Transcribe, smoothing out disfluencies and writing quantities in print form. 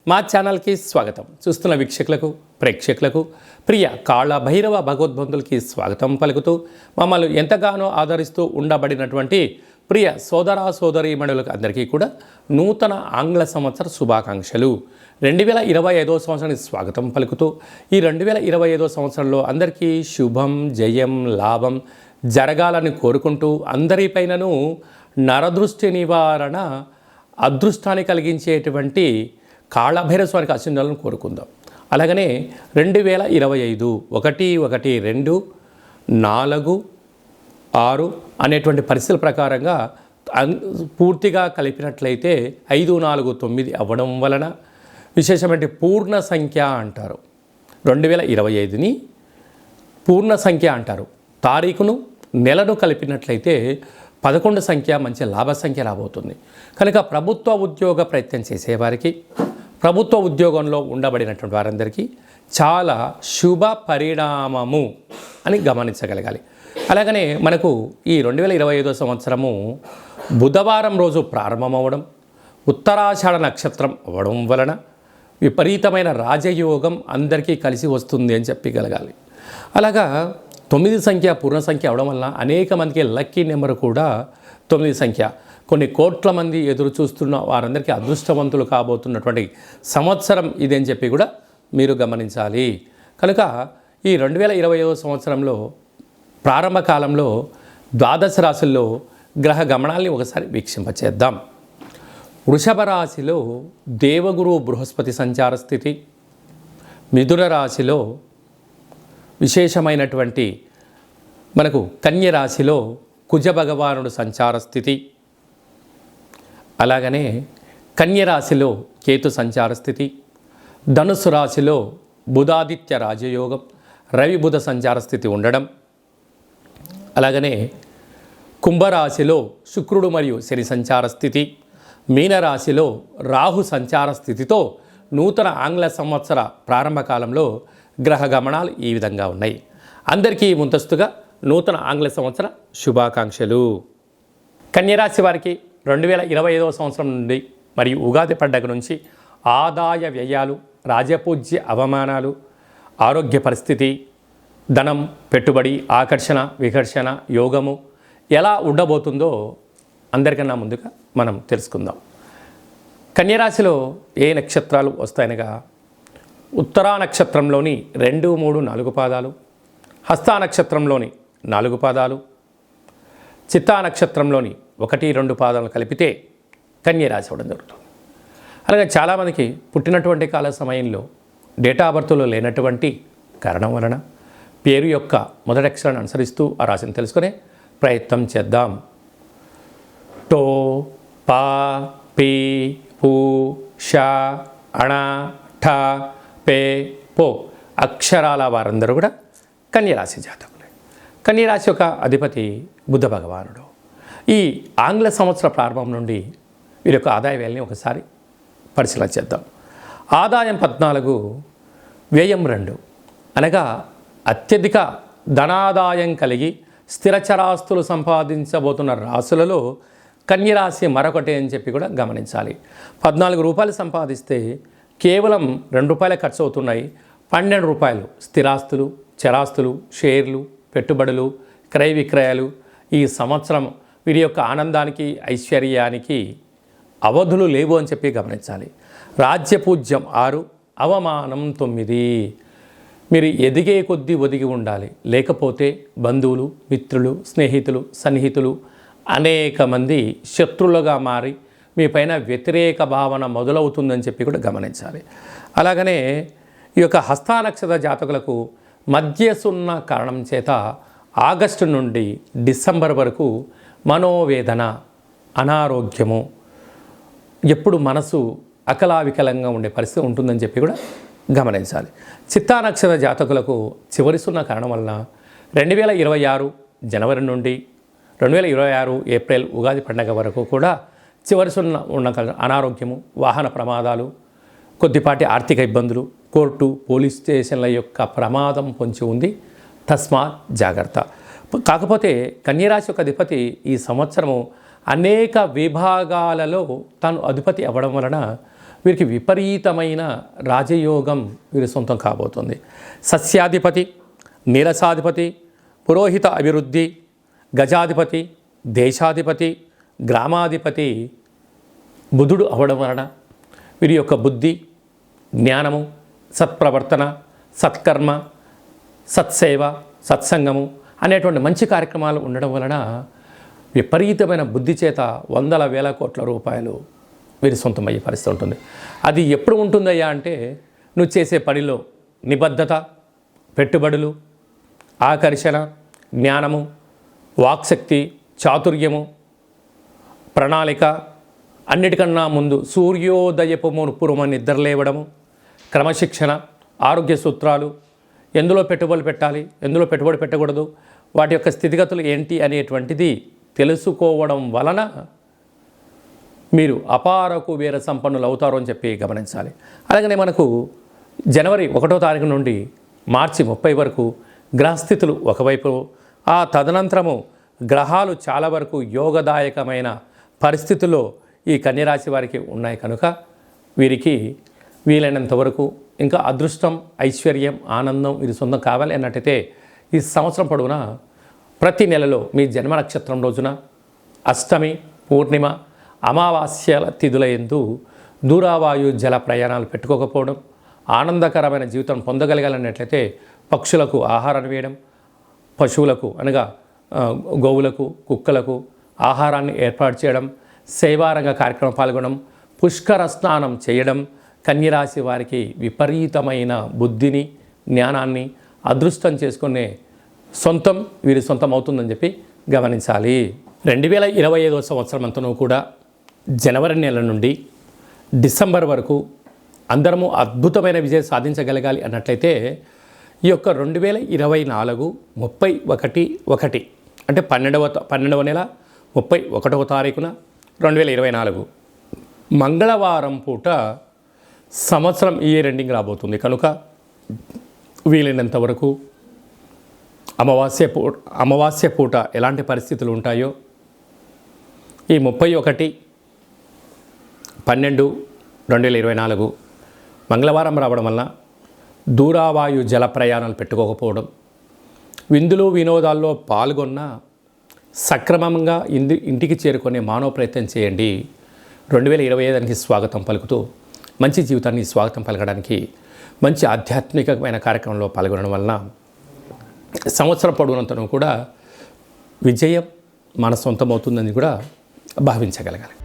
మా ఛానల్కి స్వాగతం. చూస్తున్న వీక్షకులకు ప్రేక్షకులకు ప్రియ కాళ భైరవ భగవద్బంధులకి స్వాగతం పలుకుతూ మమ్మల్ని ఎంతగానో ఆదరిస్తూ ఉండబడినటువంటి ప్రియ సోదర సోదరీమణులకు అందరికీ కూడా నూతన ఆంగ్ల సంవత్సర శుభాకాంక్షలు. 2025వ సంవత్సరానికి స్వాగతం పలుకుతూ ఈ 2025వ సంవత్సరంలో అందరికీ శుభం జయం లాభం జరగాలని కోరుకుంటూ అందరిపైనను నరదృష్టి నివారణ అదృష్టాన్ని కలిగించేటువంటి కాళభైరవ స్వామికి ఆశీర్వాదాలను కోరుకుందాం. అలాగనే 2025 1-2-4-6 అనేటువంటి పరిస్థితుల ప్రకారంగా పూర్తిగా కలిపినట్లయితే 5-4-9 అవ్వడం వలన విశేషమైన పూర్ణ సంఖ్య అంటారు. 2025ని పూర్ణ సంఖ్య అంటారు. తారీఖును నెలను కలిపినట్లయితే 11 సంఖ్య మంచి లాభ సంఖ్య రాబోతుంది. కనుక ప్రభుత్వ ఉద్యోగ ప్రయత్నం చేసేవారికి, ప్రభుత్వ ఉద్యోగంలో ఉండబడినటువంటి వారందరికీ చాలా శుభ పరిణామము అని గమనించగలగాలి. అలాగనే మనకు ఈ 2025వ సంవత్సరము బుధవారం రోజు ప్రారంభమవడం, ఉత్తరాషాఢ నక్షత్రం అవ్వడం వలన విపరీతమైన రాజయోగం అందరికీ కలిసి వస్తుంది అని చెప్పగలగాలి. అలాగా 9 సంఖ్య పూర్ణ సంఖ్య అవడం వల్ల అనేక మందికి లక్కీ నెంబర్ కూడా 9 సంఖ్య. కొన్ని కోట్ల మంది ఎదురు చూస్తున్న వారందరికీ అదృష్టవంతులు కాబోతున్నటువంటి సంవత్సరం ఇదని చెప్పి కూడా మీరు గమనించాలి. కనుక ఈ 2025వ సంవత్సరంలో ప్రారంభ కాలంలో ద్వాదశ రాశుల్లో గ్రహ గమనాల్ని ఒకసారి వీక్షింపచేద్దాం. వృషభ రాశిలో దేవగురు బృహస్పతి సంచార స్థితి, మిథున రాశిలో విశేషమైనటువంటి మనకు కన్య రాశిలో కుజ భగవానుడు సంచార స్థితి, అలాగనే కన్య రాశిలో కేతు సంచార స్థితి, ధనుసు రాశిలో బుధాదిత్య రాజయోగం రవి బుధ సంచార స్థితి ఉండడం, అలాగనే కుంభరాశిలో శుక్రుడు మరియు శని సంచార స్థితి, మీనరాశిలో రాహు సంచార స్థితితో నూతన ఆంగ్ల సంవత్సర ప్రారంభ కాలంలో గ్రహ గమనాలు ఈ విధంగా ఉన్నాయి. అందరికీ ముందస్తుగా నూతన ఆంగ్ల సంవత్సర శుభాకాంక్షలు. కన్యరాశి వారికి 2025వ సంవత్సరం నుండి మరియు ఉగాది పండగ నుంచి ఆదాయ వ్యయాలు, రాజపూజ్య అవమానాలు, ఆరోగ్య పరిస్థితి, ధనం, పెట్టుబడి, ఆకర్షణ, వికర్షణ, యోగము ఎలా ఉండబోతుందో అందరికన్నా ముందుగా మనం తెలుసుకుందాం. కన్యరాశిలో ఏ నక్షత్రాలు వస్తాయనగా ఉత్తరా నక్షత్రంలోని 2, 3, 4 పాదాలు, హస్తా నక్షత్రంలోని 4 పాదాలు, చిత్తా నక్షత్రంలోని 1, 2 పాదాలను కలిపితే కన్యరాశి అవ్వడం జరుగుతుంది. అలాగే చాలామందికి పుట్టినటువంటి కాల సమయంలో డేటా ఆఫ్ బర్త్లో లేనటువంటి కారణం వలన పేరు యొక్క మొదటి అక్షరాన్ని అనుసరిస్తూ ఆ రాశిని తెలుసుకునే ప్రయత్నం చేద్దాం. టో, పా, పీ, పూ, షా, అణ, ఠ, పే, పో అక్షరాల వారందరూ కూడా కన్యరాశి జాతకులే. కన్యరాశి యొక్క అధిపతి బుధ భగవానుడు. ఈ ఆంగ్ల సంవత్సర ప్రారంభం నుండి వీరి యొక్క ఆదాయ వ్యయాన్ని ఒకసారి పరిశీలన చేద్దాం. ఆదాయం 14, వ్యయం 2 అనగా అత్యధిక ధనాదాయం కలిగి స్థిరచరాస్తులు సంపాదించబోతున్న రాశులలో కన్యరాశి మరొకటి అని చెప్పి కూడా గమనించాలి. 14 రూపాయలు సంపాదిస్తే కేవలం 2 రూపాయలే ఖర్చు అవుతున్నాయి. 12 రూపాయలు స్థిరాస్తులు, చరాస్తులు, షేర్లు, పెట్టుబడులు, క్రయ విక్రయాలు. ఈ సంవత్సరం వీరి యొక్క ఆనందానికి, ఐశ్వర్యానికి అవధులు లేవు అని చెప్పి గమనించాలి. రాజ్యపూజ్యం 6, అవమానం 9. మీరు ఎదిగే కొద్దీ ఒదిగి ఉండాలి, లేకపోతే బంధువులు, మిత్రులు, స్నేహితులు, సన్నిహితులు అనేక మంది శత్రులుగా మారి మీ పైన వ్యతిరేక భావన మొదలవుతుందని చెప్పి కూడా గమనించాలి. అలాగనే ఈ యొక్క హస్తా నక్షత్ర జాతకులకు మధ్యసున్న కారణం చేత ఆగస్టు నుండి డిసెంబర్ వరకు మనోవేదన, అనారోగ్యము, ఎప్పుడు మనసు అకలావికలంగా ఉండే పరిస్థితి ఉంటుందని చెప్పి కూడా గమనించాలి. చిత్తా నక్షత్ర జాతకులకు చివరి సున్న కారణం వలన 2026 జనవరి నుండి 2026 ఏప్రిల్ ఉగాది పండగ వరకు కూడా చివరి సున్న ఉన్న అనారోగ్యము, వాహన ప్రమాదాలు, కొద్దిపాటి ఆర్థిక ఇబ్బందులు, కోర్టు, పోలీస్ స్టేషన్ల యొక్క ప్రమాదం పొంచి ఉంది. తస్మాత్ జాగ్రత్త. కాకపోతే కన్యరాశి యొక్క అధిపతి ఈ సంవత్సరము అనేక విభాగాలలో తాను అధిపతి అవ్వడం వలన వీరికి విపరీతమైన రాజయోగం వీరి సొంతం కాబోతుంది. సస్యాధిపతి, నీరసాధిపతి, పురోహిత అభివృద్ధి, గజాధిపతి, దేశాధిపతి, గ్రామాధిపతి బుధుడు అవడం వలన వీరి యొక్క బుద్ధి, జ్ఞానము, సత్ప్రవర్తన, సత్కర్మ, సత్సేవ, సత్సంగము అనేటువంటి మంచి కార్యక్రమాలు ఉండడం వలన విపరీతమైన బుద్ధి చేత వందల వేల కోట్ల రూపాయలు వీరి సొంతమయ్యే పరిస్థితి ఉంటుంది. అది ఎప్పుడు ఉంటుందయ్యా అంటే నువ్వు చేసే పనిలో నిబద్ధత, పెట్టుబడులు, ఆకర్షణ, జ్ఞానము, వాక్శక్తి, చాతుర్యము, ప్రణాళిక, అన్నిటికన్నా ముందు సూర్యోదయపు పూర్వం నిద్రలేవడము, క్రమశిక్షణ, ఆరోగ్య సూత్రాలు, ఎందులో పెట్టుబడులు పెట్టాలి, ఎందులో పెట్టుబడి పెట్టకూడదు, వాటి యొక్క స్థితిగతులు ఏంటి అనేటువంటిది తెలుసుకోవడం వలన మీరు అపార కుబేర సంపన్నులు అవుతారు అని చెప్పి గమనించాలి. అలాగనే మనకు జనవరి 1వ తారీఖు నుండి మార్చి 30 వరకు గ్రహస్థితులు ఒకవైపు, ఆ తదనంతరము గ్రహాలు చాలా వరకు యోగదాయకమైన పరిస్థితుల్లో ఈ కన్యరాశి వారికి ఉన్నాయి కనుక వీరికి వీలైనంత వరకు ఇంకా అదృష్టం, ఐశ్వర్యం, ఆనందం వీరి సొంతం కావాలి అన్నట్టయితే ఈ సంవత్సరం పొడవునా ప్రతి నెలలో మీ జన్మ నక్షత్రం రోజున అష్టమి, పూర్ణిమ, అమావాస్యల తిథుల యందు దూరావాయు జల ప్రయాణాలు పెట్టుకోకపోవడం, ఆనందకరమైన జీవితం పొందగలగాలన్నట్లయితే పక్షులకు ఆహారాన్ని వేయడం, పశువులకు అనగా గోవులకు, కుక్కలకు ఆహారాన్ని ఏర్పాటు చేయడం, సేవారంగ కార్యక్రమం పాల్గొనడం, పుష్కర స్నానం చేయడం కన్యరాశి వారికి విపరీతమైన బుద్ధిని, జ్ఞానాన్ని అదృష్టం చేసుకునే సొంతం వీరి సొంతం అవుతుందని చెప్పి గమనించాలి. 2025 సంవత్సరం అంతనూ కూడా జనవరి నెల నుండి డిసెంబర్ వరకు అందరము అద్భుతమైన విజయం సాధించగలగాలి అన్నట్లయితే ఈ యొక్క 2024 31/1 అంటే 12వ నెల 31వ తారీఖున 2024 మంగళవారం పూట సంవత్సరం ఇయర్ ఎండింగ్ రాబోతుంది కనుక వీలైనంత వరకు అమావాస్య పూట ఎలాంటి పరిస్థితులు ఉంటాయో ఈ 31/12/2024 మంగళవారం రావడం వలన దూరావాయు జల ప్రయాణాలు పెట్టుకోకపోవడం, విందులు వినోదాల్లో పాల్గొన్న సక్రమంగా ఇంటికి చేరుకునే మానవ ప్రయత్నం చేయండి. 2025 స్వాగతం పలుకుతూ మంచి జీవితాన్ని స్వాగతం పలకడానికి మంచి ఆధ్యాత్మికమైన కార్యక్రమంలో పాల్గొనడం వలన సంవత్సరం పొడవునంతను కూడా విజయం మన సొంతమవుతుందని కూడా భావించగలగాలి.